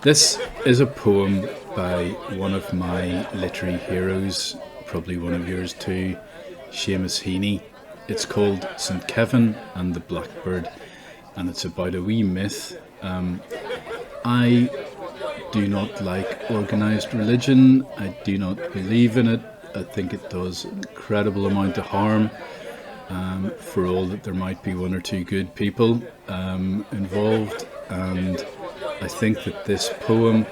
This is a poem by one of my literary heroes, probably one of yours too, Seamus Heaney. It's called St. Kevin and the Blackbird, and it's about a wee myth. I do not like organised religion. I do not believe in it. I think it does an incredible amount of harm. For all that there might be one or two good people involved, and I think that this poem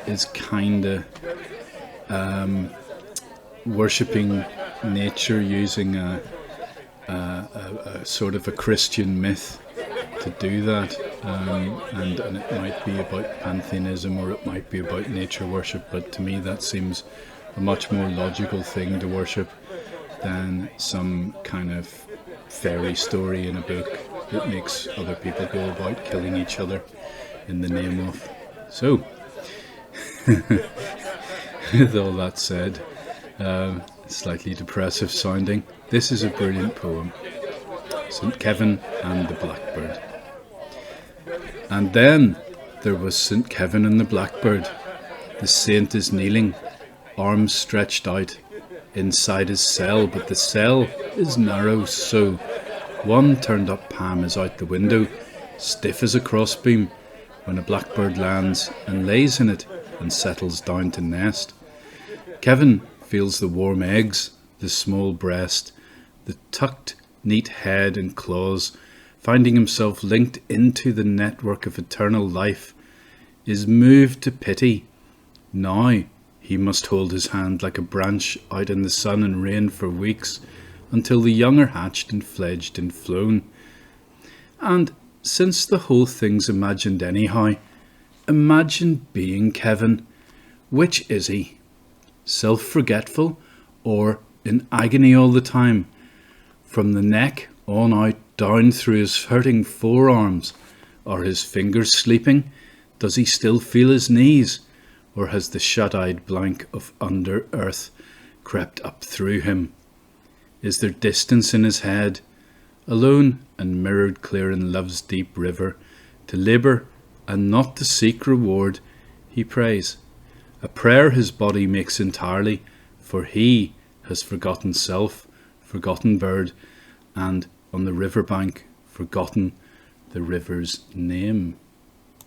is kind of worshipping nature using a sort of a Christian myth to do that, and it might be about pantheism or it might be about nature worship, but to me that seems a much more logical thing to worship than some kind of fairy story in a book that makes other people go about killing each other in the name of. So, with all that said, slightly depressive sounding, this is a brilliant poem, St. Kevin and the Blackbird. And then there was St. Kevin and the Blackbird. The saint is kneeling, arms stretched out, inside his cell, but the cell is narrow, so one turned up palm is out the window, stiff as a crossbeam, when a blackbird lands and lays in it and settles down to nest. Kevin feels the warm eggs, the small breast, the tucked neat head and claws, finding himself linked into the network of eternal life, is moved to pity. Now he must hold his hand like a branch out in the sun and rain for weeks, until the young are hatched and fledged and flown. And since the whole thing's imagined anyhow, imagine being Kevin. Which is he? Self-forgetful, or in agony all the time? From the neck on out, down through his hurting forearms. Are his fingers sleeping? Does he still feel his knees? Or has the shut-eyed blank of under-earth crept up through him? Is there distance in his head, alone and mirrored clear in love's deep river, to labour and not to seek reward? He prays, a prayer his body makes entirely, for he has forgotten self, forgotten bird, and on the river bank forgotten the river's name.